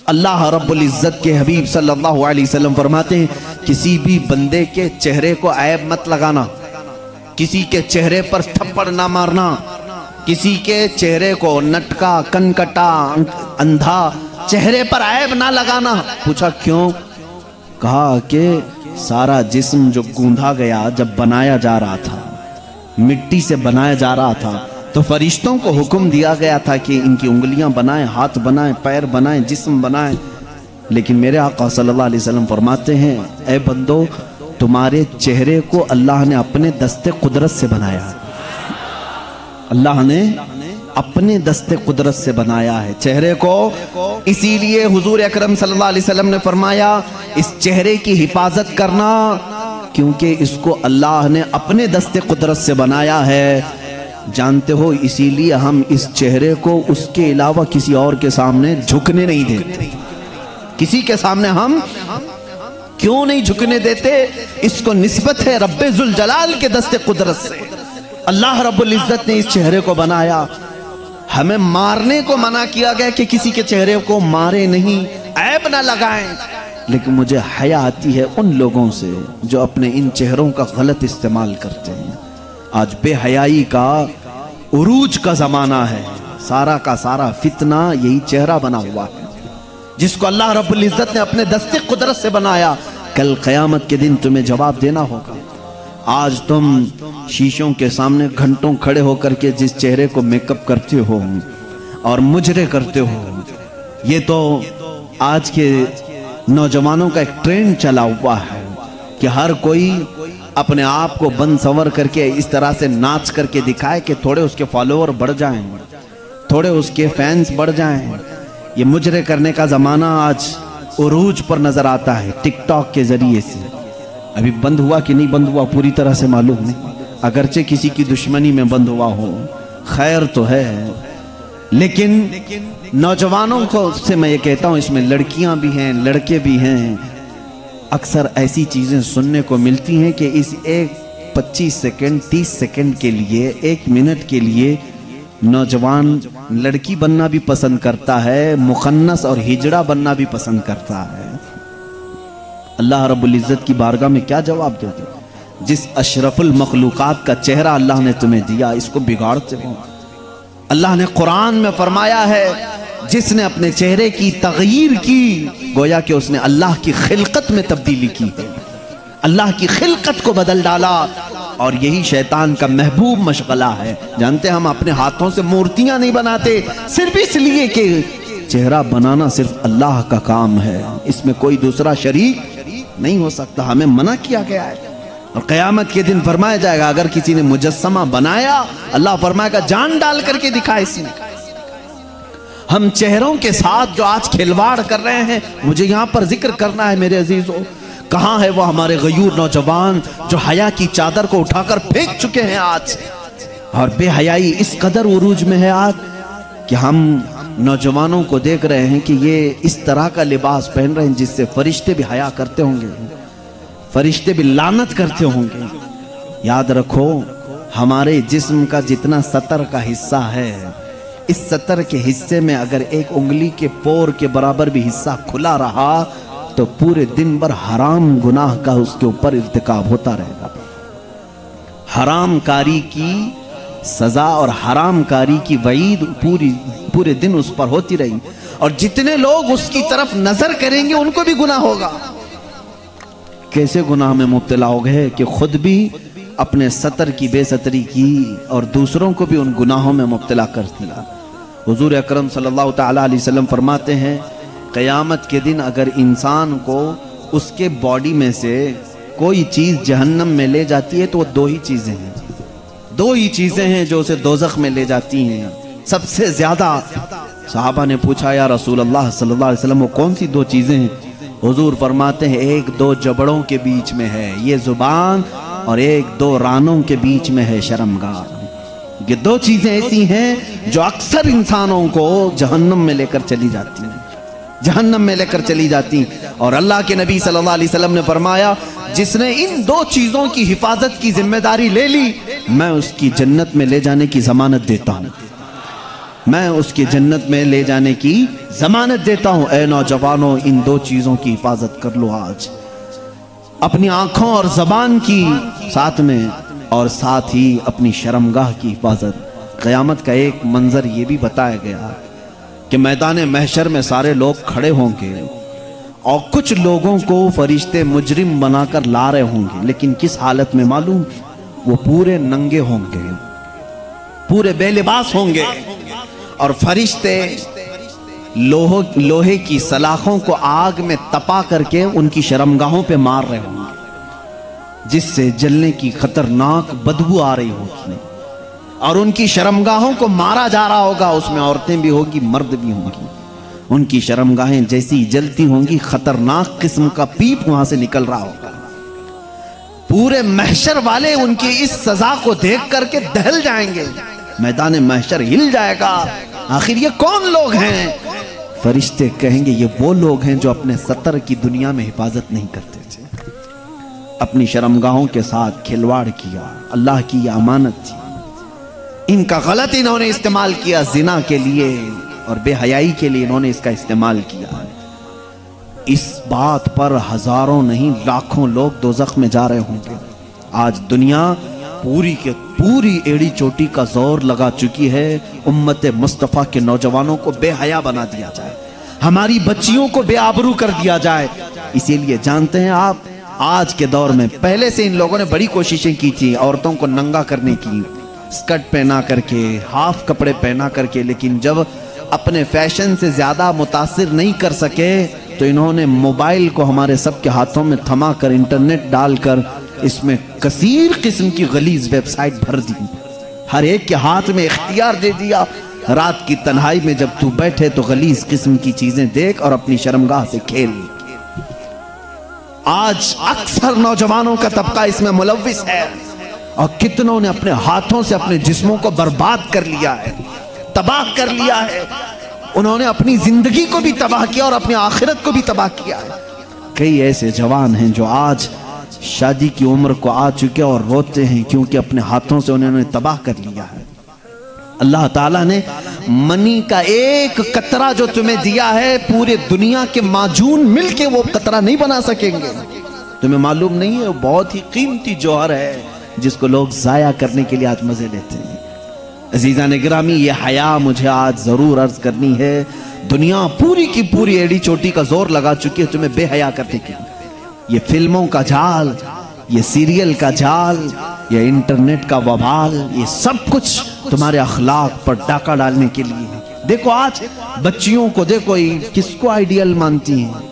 अल्लाह रब्बुल इज़्ज़त के हबीब सल्लल्लाहु अलैहि वसल्लम फरमाते हैं, किसी भी बंदे के चेहरे को ऐब मत लगाना, किसी के चेहरे पर थप्पड़ ना मारना, किसी के चेहरे को नटका, कनकटा, अंधा चेहरे पर ऐब ना लगाना। पूछा क्यों? कहा कि सारा जिस्म जो गूंधा गया, जब बनाया जा रहा था, मिट्टी से बनाया जा रहा था, तो फरिश्तों को हुक्म दिया गया था कि इनकी उंगलियां बनाएं, हाथ बनाएं, पैर बनाएं, जिस्म बनाएं। लेकिन मेरे आका सल्लल्लाहु अलैहि वसल्लम फरमाते हैं, ऐ बंदो, तुम्हारे चेहरे को अल्लाह ने अपने दस्ते कुदरत से बनाया। अल्लाह ने अपने दस्ते कुदरत से बनाया है चेहरे को। इसीलिए हुजूर अकरम सल्लल्लाहु अलैहि वसल्लम ने फरमाया, इस चेहरे की हिफाजत करना, क्योंकि इसको अल्लाह ने अपने दस्ते कुदरत से बनाया है। जानते हो, इसीलिए हम इस चेहरे को उसके अलावा किसी और के सामने झुकने नहीं देते। किसी के सामने हम क्यों नहीं झुकने देते? इसको निस्बत है रब्बे जुल जलाल के दस्ते कुदरत से। अल्लाह रब्बुल इज़्ज़त ने इस चेहरे को बनाया। हमें मारने को मना किया गया कि किसी के चेहरे को मारे नहीं, ऐब ना लगाएं। लेकिन मुझे हया आती है उन लोगों से जो अपने इन चेहरों का गलत इस्तेमाल करते हैं। आज बेहयाई का उरूज का जमाना है, सारा का सारा फितना यही चेहरा बना हुआ है, जिसको अल्लाह रब्बुल इज़्ज़त ने अपने दस्ते कुदरत से बनाया। कल क़यामत के दिन तुम्हें जवाब देना होगा। आज तुम शीशों के सामने घंटों खड़े होकर के जिस चेहरे को मेकअप करते हो और मुजरे करते हो, ये तो आज के नौजवानों का एक ट्रेंड चला हुआ है कि हर कोई अपने आप को बन संवर करके इस तरह से नाच करके दिखाए कि थोड़े उसके फॉलोअर बढ़ जाएं, थोड़े उसके फैंस बढ़ जाएं। ये मुजरे करने का ज़माना आज उरूज पर नज़र आता है टिकटॉक के ज़रिए से। अभी बंद हुआ कि नहीं बंद हुआ पूरी तरह से मालूम नहीं, अगरचे किसी की दुश्मनी में बंद हुआ हो, खैर तो है। लेकिन नौजवानों को से मैं ये कहता हूँ, इसमें लड़कियां भी हैं, लड़के भी हैं। अक्सर ऐसी चीज़ें सुनने को मिलती हैं कि इस एक 25 सेकंड 30 सेकंड के लिए, 1 मिनट के लिए नौजवान लड़की बनना भी पसंद करता है, मुखन्नस और हिजड़ा बनना भी पसंद करता है। अल्लाह रब्बुल इज़्ज़त की बारगाह में क्या जवाब दोगे? जिस अशरफुल मखलूकात का चेहरा अल्लाह ने तुम्हें दिया, इसको बिगाड़ते हो। अल्लाह ने कुरान में फरमाया है, जिसने अपने चेहरे की तगयीर की, गोया कि उसने अल्लाह की खिलकत में तब्दीली की है, अल्लाह की खिलकत को बदल डाला। और यही शैतान का महबूब मशगला है। जानते हैं, हम अपने हाथों से मूर्तियां नहीं बनाते सिर्फ इसलिए कि चेहरा बनाना सिर्फ अल्लाह का काम है, इसमें कोई दूसरा शरीक नहीं हो सकता। हमें मना किया गया है। और क़यामत के दिन फरमाया जाएगा, अगर किसी ने मुजस्समा बनाया, अल्लाह फरमाएगा जान डाल करके दिखा इसमें। हम चेहरों के साथ जो आज खिलवाड़ कर रहे हैं, मुझे यहाँ पर जिक्र करना है मेरे अजीजों। कहाँ है वो हमारे गयूर नौजवान जो हया की चादर को उठाकर फेंक चुके हैं आज? और बेहयाई इस कदर उरूज में है आज कि हम नौजवानों को देख रहे हैं कि ये इस तरह का लिबास पहन रहे हैं जिससे फरिश्ते भी हया करते होंगे, फरिश्ते भी लानत करते होंगे। याद रखो, हमारे जिस्म का जितना सतर का हिस्सा है, इस सतर के हिस्से में अगर एक उंगली के पोर के बराबर भी हिस्सा खुला रहा तो पूरे दिन भर हराम गुनाह का उसके ऊपर इर्तिकाब होता रहेगा। हराम कारी की सजा और हराम कारी की वईद पूरे दिन उस पर होती रही। और जितने लोग उसकी तरफ नजर करेंगे उनको भी गुनाह होगा। कैसे गुनाह में मुब्तला हो गए कि खुद भी अपने सतर की बेसतरी की और दूसरों को भी उन गुनाहों में मुब्तला कर दिया। हुजूर अकरम सल्लल्लाहु तआला अलैहि वसल्लम फरमाते हैं, क़यामत के दिन अगर इंसान को उसके बॉडी में से कोई चीज़ जहन्नम में ले जाती है तो वो दो ही चीज़ें हैं, दो ही चीज़ें हैं जो उसे दोज़ख में ले जाती हैं सबसे ज़्यादा। सहाबा ने पूछा, या रसूल अल्लाह सल्लल्लाहु अलैहि वसल्लम, वो कौन सी दो चीज़ें हैं? हुजूर फरमाते हैं, एक दो जबड़ों के बीच में है ये ज़ुबान, और एक दो रानों के बीच में है शर्मगार। ये दो चीज़ें ऐसी हैं जो अक्सर इंसानों को जहन्नम में लेकर चली जाती हैं, जहन्नम में लेकर चली जाती। और अल्लाह के नबी सल्लल्लाहु अलैहि वसल्लम ने फरमाया, जिसने इन दो चीज़ों की हिफाजत की जिम्मेदारी ले ली, मैं उसकी जन्नत में ले जाने की जमानत देता हूँ। मैं उसके जन्नत में ले जाने की जमानत देता हूं। ए नौजवानों, इन दो चीजों की हिफाजत कर लो आज, अपनी आंखों और जबान की साथ में, और साथ ही अपनी शर्मगाह की हिफाजत। क़यामत का एक मंजर ये भी बताया गया कि मैदान महशर में सारे लोग खड़े होंगे और कुछ लोगों को फरिश्ते मुजरिम बनाकर ला रहे होंगे, लेकिन किस हालत में मालूम? वो पूरे नंगे होंगे, पूरे बेलिबास होंगे, और फरिश्ते लोहे की सलाखों को आग में तपा करके उनकी शर्मगाहों पे मार रहे होंगे, जिससे जलने की खतरनाक बदबू आ रही होगी, और उनकी शर्मगाहों को मारा जा रहा होगा। उसमें औरतें भी होगी, मर्द भी होंगी। उनकी शर्मगाहें जैसी जलती होंगी, खतरनाक किस्म का पीप वहां से निकल रहा होगा। पूरे महशर वाले उनकी इस सजा को देख करके दहल जाएंगे, मैदान महशर हिल जाएगा। आखिर ये कौन लोग हैं? फरिश्ते कहेंगे ये वो लोग हैं जो अपने सतर की दुनिया में हिफाजत नहीं करते थे, अपनी शर्मगाहों के साथ खिलवाड़ किया, अल्लाह की ये अमानत थी, इनका गलत इन्होंने इस्तेमाल किया, जिना के लिए और बेहयाई के लिए इन्होंने इसका इस्तेमाल किया। इस बात पर हजारों नहीं लाखों लोग दोज़ख में जा रहे होंगे। आज दुनिया पूरी के पूरी एड़ी चोटी का जोर लगा चुकी है उम्मत मुस्तफ़ा के नौजवानों को बेहया बना दिया जाए, हमारी बच्चियों को बेआबरू कर दिया जाए। इसीलिए जानते हैं आप, आज के दौर में, पहले से इन लोगों ने बड़ी कोशिशें की थी औरतों को नंगा करने की, स्कर्ट पहना करके, हाफ कपड़े पहना करके, लेकिन जब अपने फैशन से ज्यादा मुतासिर नहीं कर सके तो इन्होंने मोबाइल को हमारे सबके हाथों में थमा कर, इंटरनेट डालकर इसमें कसीर किस्म की गलीज वेबसाइट भर दी, हर एक के हाथ में इख्तियार दे दिया। रात की तन्हाई में जब तू बैठे तो गलीज किस्म की चीजें देख और अपनी शर्मगाह से खेल। आज अक्सर नौजवानों का तबका इसमें मुलव्विस है, और कितनों ने अपने हाथों से अपने जिस्मों को बर्बाद कर लिया है, तबाह कर लिया है। उन्होंने अपनी जिंदगी को भी तबाह किया और अपनी आखिरत को भी तबाह किया है। कई ऐसे जवान हैं जो आज शादी की उम्र को आ चुके और रोते हैं क्योंकि अपने हाथों से उन्होंने तबाह कर लिया है। अल्लाह ताला ने मनी का एक कतरा जो तुम्हें दिया है, पूरे दुनिया के माजून मिलके वो कतरा नहीं बना सकेंगे। तुम्हें मालूम नहीं है, वो बहुत ही कीमती जौहर है जिसको लोग जाया करने के लिए आज मजे लेते हैं। अजीजा ने गिरामी, ये हया मुझे आज जरूर अर्ज करनी है। दुनिया पूरी की पूरी एड़ी चोटी का जोर लगा चुकी है तुम्हें बेहया करने के लिए। ये फिल्मों का जाल, ये सीरियल का जाल, ये इंटरनेट का वबाल, ये सब कुछ तुम्हारे अखलाक पर डाका डालने के लिए है। देखो आज बच्चियों को देखो, किसको आइडियल मानती हैं?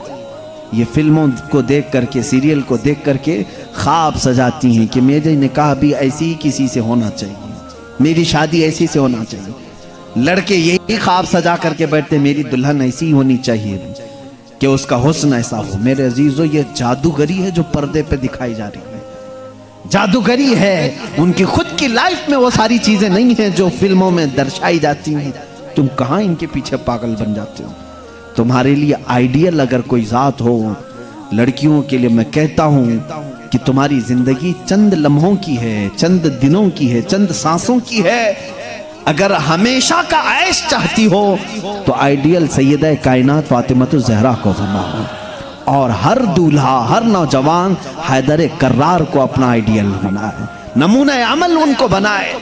ये फिल्मों को देख करके, सीरियल को देख करके ख्वाब सजाती हैं कि मेरे निकाह भी ऐसी ही किसी से होना चाहिए, मेरी शादी ऐसी से होना चाहिए। लड़के यही ख्वाब सजा करके बैठते, मेरी दुल्हन ऐसी ही होनी चाहिए कि उसका हुस्न ऐसा हो। मेरे अजीजों, ये जादूगरी है जो पर्दे पे दिखाई जा रही है, जादूगरी है। उनकी खुद की लाइफ में वो सारी चीजें नहीं है जो फिल्मों में दर्शाई जाती हैं। तुम कहां इनके पीछे पागल बन जाते हो? तुम्हारे लिए आइडियल अगर कोई जात हो, लड़कियों के लिए मैं कहता हूं कि तुम्हारी जिंदगी चंद लम्हों की है, चंद दिनों की है, चंद सांसों की है। अगर हमेशा का ऐश चाहती हो तो आइडियल सैयदा कायनात फातिमा ज़हरा को बनाओ, और हर दूल्हा, हर नौजवान हैदर कर्रार को अपना आइडियल बनाए, नमूना अमल उनको बनाए।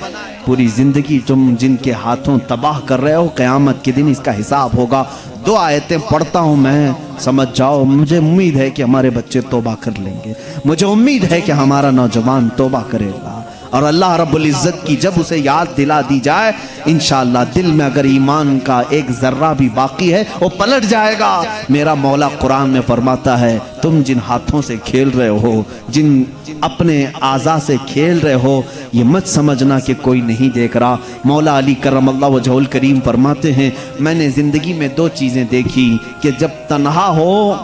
पूरी जिंदगी तुम जिनके हाथों तबाह कर रहे हो, क़यामत के दिन इसका हिसाब होगा। 2 आयतें पढ़ता हूं मैं, समझ जाओ। मुझे उम्मीद है कि हमारे बच्चे तौबा कर लेंगे, मुझे उम्मीद है कि हमारा नौजवान तौबा करेगा, और अल्लाह रब्बुल इज्जत की जब उसे याद दिला दी जाए, इंशाअल्लाह दिल में अगर ईमान का एक जर्रा भी बाकी है वो पलट जाएगा। मेरा मौला कुरान में फरमाता है, तुम जिन हाथों से खेल रहे हो, जिन अपने आज़ा से खेल रहे हो, ये मत समझना कि कोई नहीं देख रहा। मौला अली करमल्लाहु वजहुल करीम फरमाते हैं, मैंने जिंदगी में 2 चीजें देखी कि जब तन्हा हो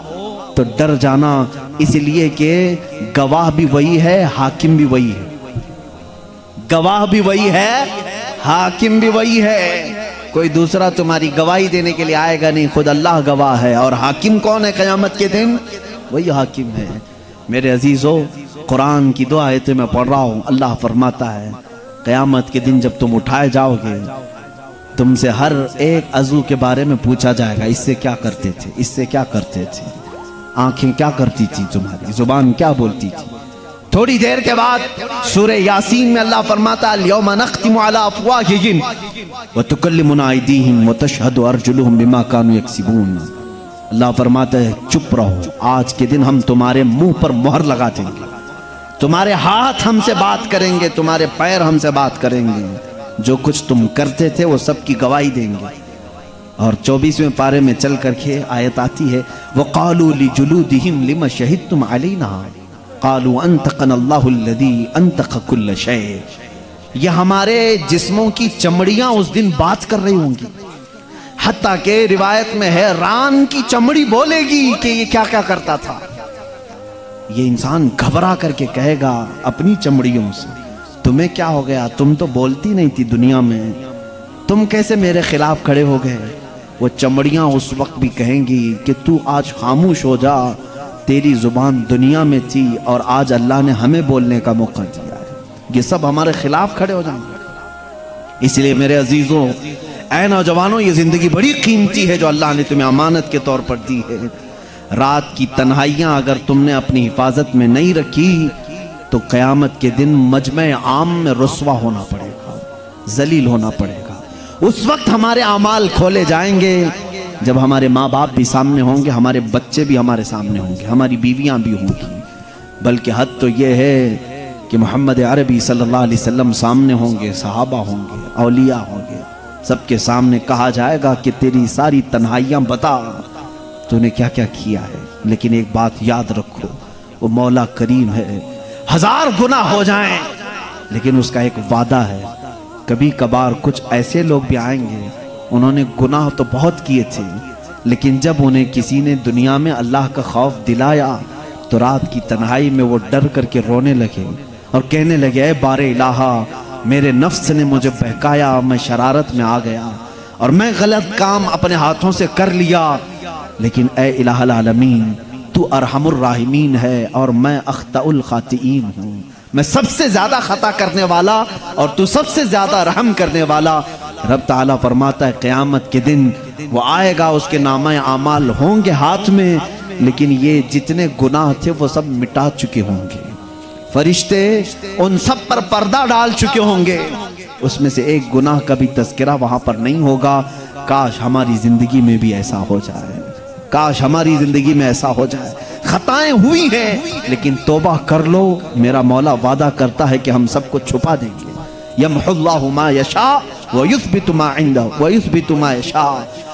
तो डर जाना, इसलिए कि गवाह भी वही है, हाकिम भी वही है। गवाह भी वही है, हाकिम भी वही है। कोई दूसरा तुम्हारी गवाही देने के लिए आएगा नहीं, खुद अल्लाह गवाह है। और हाकिम कौन है क़यामत के दिन? वही हाकिम है। मेरे अजीजों, कुरान की 2 आयतें मैं पढ़ रहा हूँ। अल्लाह फरमाता है, क़यामत के दिन जब तुम उठाए जाओगे तुमसे हर एक अज़ू के बारे में पूछा जाएगा, इससे क्या करते थे, इससे क्या करते थे, आंखें क्या करती थी तुम्हारी, जुबान क्या बोलती थी। थोड़ी देर के बाद सूरह यासीन में अल्लाह फरमाता अल-यौमा नख्तिमु अला अफ़वाहिहिम व तुकल्लिमुना अयदीहिम व तशहदु अर्जुलुहुम बिमा कानू यक्सिबून। अल्लाह फरमाता है चुप रहो, आज के दिन हम तुम्हारे मुंह पर मोहर लगा देंगे, तुम्हारे हाथ हमसे बात करेंगे, तुम्हारे पैर हमसे बात करेंगे, जो कुछ तुम करते थे वो सब की गवाही देंगे। और 24वें पारे में चल करके आयत आती है वक़ालू लिजुलूदिहिम लिमा शहिदतुम अलैना क़ालू अंतक़ना अल्लाहु अल्लज़ी अंतक़ कुल्ल शै। ये हमारे जिस्मों की चमड़ियां उस दिन बात कर रही होंगी, हत्ता के रिवायत में है रान की चमड़ी बोलेगी कि ये क्या क्या करता था। ये इंसान घबरा करके कहेगा अपनी चमड़ियों से, तुम्हें क्या हो गया, तुम तो बोलती नहीं थी दुनिया में, तुम कैसे मेरे खिलाफ खड़े हो गए। वो चमड़ियां उस वक्त भी कहेंगी कि तू आज खामोश हो जा, तेरी जुबान दुनिया में थी और आज अल्लाह ने हमें बोलने का मौका दिया है, ये सब हमारे खिलाफ खड़े हो जाएंगे। इसलिए मेरे अजीजों, ऐ नौजवानों, ये जिंदगी बड़ी कीमती है जो अल्लाह ने तुम्हें अमानत के तौर पर दी है। रात की तन्हाइयां अगर तुमने अपनी हिफाजत में नहीं रखी तो क़यामत के दिन मजमे आम में रुस्वा होना पड़ेगा, जलील होना पड़ेगा। उस वक्त हमारे आमाल खोले जाएंगे जब हमारे माँ बाप भी सामने होंगे, हमारे बच्चे भी हमारे सामने होंगे, हमारी बीवियां भी होंगी। बल्कि हद तो ये है कि मोहम्मद अरबी सल्लल्लाहु अलैहि वसल्लम सामने होंगे, सहाबा होंगे, औलिया होंगे, सबके सामने कहा जाएगा कि तेरी सारी तन्हाइयां बता, तूने क्या क्या किया है। लेकिन एक बात याद रखो, वो मौला करीम है, 1000 गुनाह हो जाएं लेकिन उसका एक वादा है। कभी कभार कुछ ऐसे लोग भी आएंगे, उन्होंने गुनाह तो बहुत किए थे, लेकिन जब उन्हें किसी ने दुनिया में अल्लाह का खौफ दिलाया तो रात की तन्हाई में वो डर करके रोने लगे और कहने लगे, ऐ बारे इलाहा, मेरे नफ्स ने मुझे बहकाया, मैं शरारत में आ गया और मैं गलत काम अपने हाथों से कर लिया, लेकिन ऐ इलाहल आलमीन, तू अरहमुर राहिमीन है और मैं अख्ताउल खातिईन हूँ। मैं सबसे ज्यादा खता करने वाला और तू सबसे ज्यादा रहम करने वाला। रब ताला फरमाता है क़यामत के दिन वो आएगा, उसके नामा आमाल होंगे हाथ में, लेकिन ये जितने गुनाह थे वो सब मिटा चुके होंगे, फरिश्ते उन सब पर पर्दा डाल चुके होंगे, उसमें से एक गुनाह का भी तज़किरा वहां पर नहीं होगा। काश हमारी जिंदगी में भी ऐसा हो जाए, काश हमारी जिंदगी में ऐसा हो जाए। खताएं हुई हैं लेकिन तौबा कर लो, मेरा मौला वादा करता है कि हम सबको छुपा देंगे। यमहुल्लाहु मा यशा व युस्बितु मा इंदहु व युस्बितु मा यशा।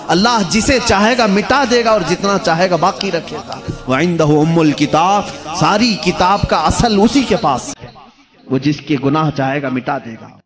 अल्लाह जिसे चाहेगा मिटा देगा और जितना चाहेगा बाकी रखेगा। व इंदहु उम्मुल किताब, सारी किताब का असल उसी के पास है, वो जिसके गुनाह चाहेगा मिटा देगा।